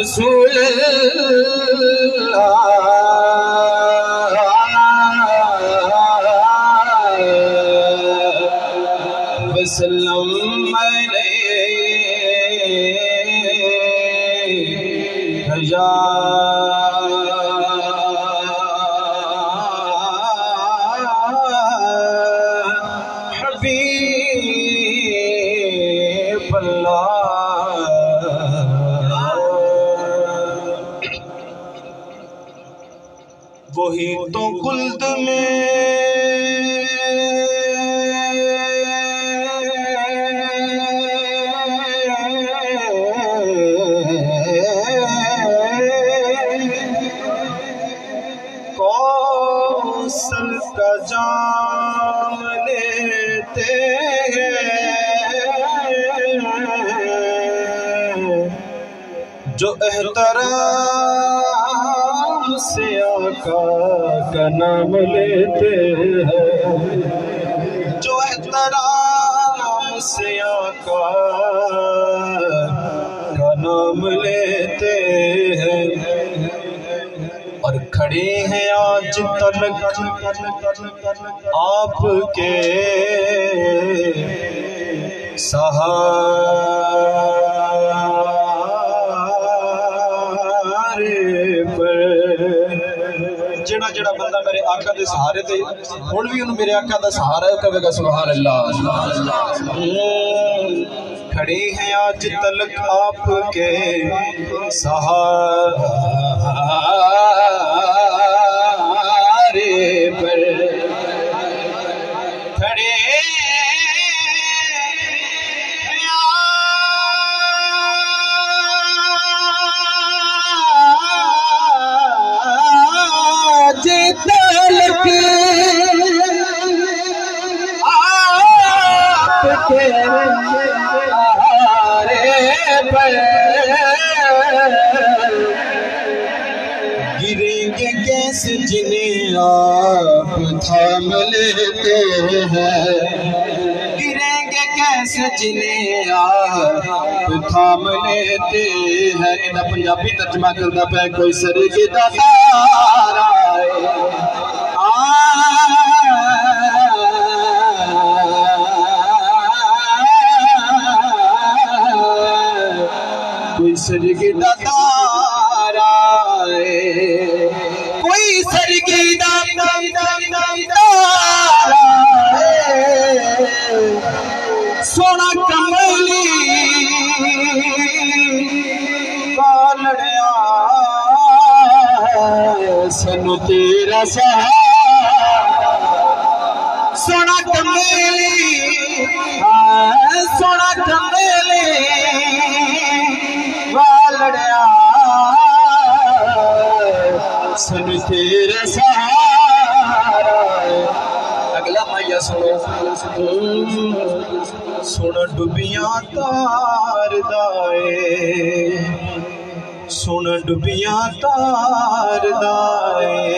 رسول اللہ وسلم حبیب اللہ وہی تو خلد میں کوثر کا جام لیتے ہیں جو احترام سے آقا کا نام لیتے ہیں جو احترام سے آقا کا نام لیتے ہیں اور کھڑے ہیں آج تلک آپ کے سہارے پر جڑا جڑا بندہ میرے آقا دے سہارے تے ہن بھی انہوں میرے آقا دا سہارا ہے کہے گا سبحان اللہ کھڑے ہیں آج تلک آپ کے سہارے پر کھڑے آج تلک آپ کے گریں گے کیسے جنہیں آپ تھام لیتے ہیں گریں گے کیسے جنہیں آپ تھام لیتے ہیں انہا پنجابی ترجمہ کرنا پہ کوئی سرگی داتار آئے کوئی سرگی داتار آئے کوئی سرگی داتار آئے سونا کملی بالڑیا سنو تیرا سہارا سونا کملی سونا کملی والڑیا سن تیرا سہارا اگلا مائیا سنو سونا ڈبیاں تار دائے سونا ڈبیاں تار دائے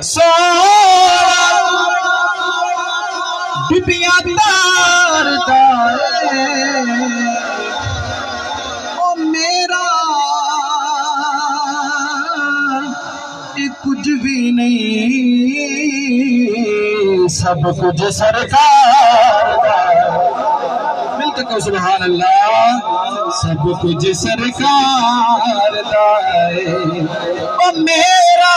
سونا ڈبیاں تار دائے کچھ بھی نہیں سب کچھ سرکار مل کے کہو سبحان اللہ سب کچھ سرکار دائے او میرا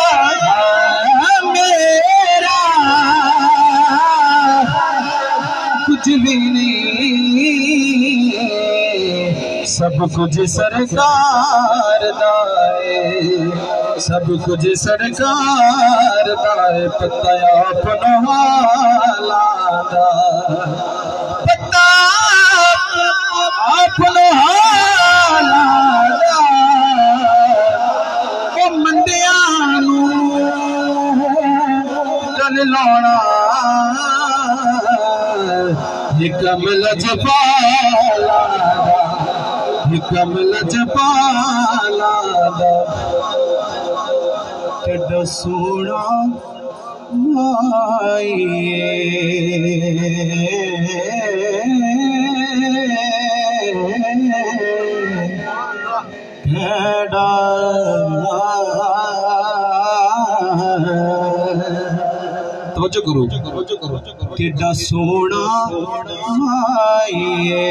کچھ بھی نہیں سب کچھ سرکار دائے سب کچھ سرکار دائے پتہ اپنا حالا دا پتہ اپنا حالا دا او مندیانو دل لانا حکم لجپالا دا حکم لجپالا دا تیڈا سونا مائیے توجہ کرو کیڈا سونا مائیے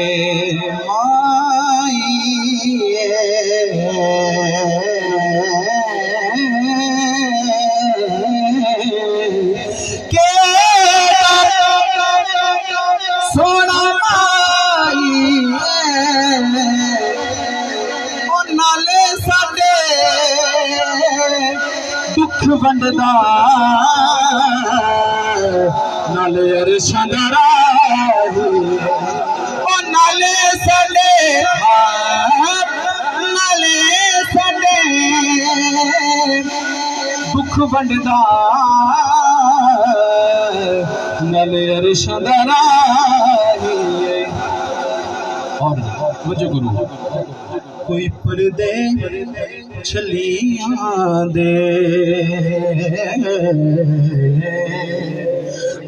سونا نالے ساڈے دکھ ونڈدا نالے عرشاں دا راہی نالے ساڈے دکھ ونڈدا نالے عرشاں دا راہی اور وجہ گرو کوئی پردے چھلیاں دے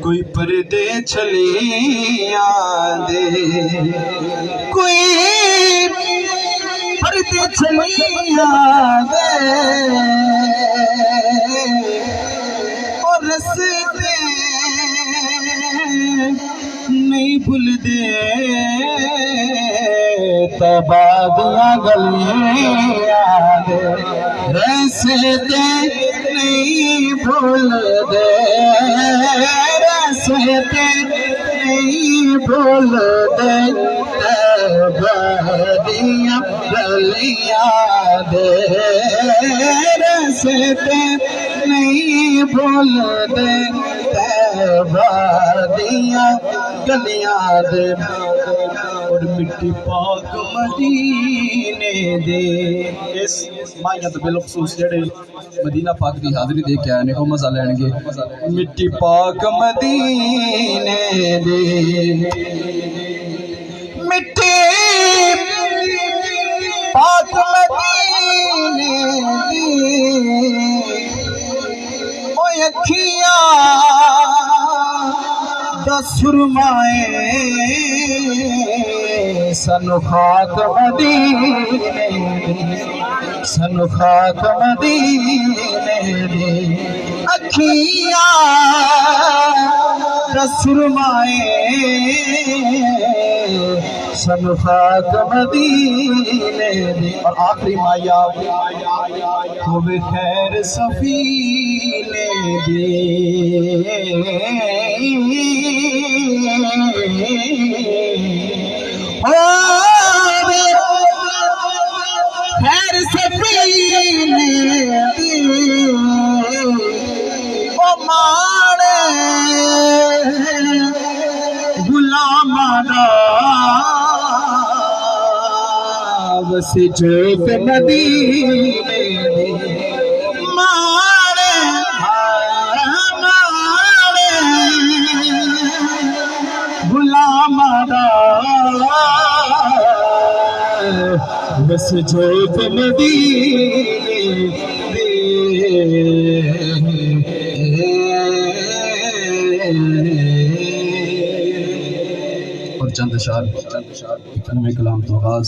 کوئی پردے چھلیاں دے کوئی پردے چھلیاں دے اور رستے نہیں بھول دے تبادیاں گلیاں دے رستے نہیں بھول دے رستے نہیں بھول دے تبادیاں گلیاں دے رستے نہیں بھول دے تبادیاں گلیاں دے اور مٹی پاک مدینے دے اس مائیاں تو بالخصوص جڑے مدینہ پاک دی حاضری دے کے آئے نے وہ مزہ لین گے مٹی پاک مدینے دے مٹی پاک مدینے دے او اکھیاں دا سرمائے سنو خاک مدینے سنو خاک مدینے دے اکھیاں دا سرمائے سنو خاک مدینے دے اور آخری مایا ہوئے خیر سفینے دے خیر سفینے دی او ماڑے غلاماں دا وس جوت مدینے دی ماڑے غلاماں دا بس جوت مدینے دے اور چند اشعار میں کلام تو آغاز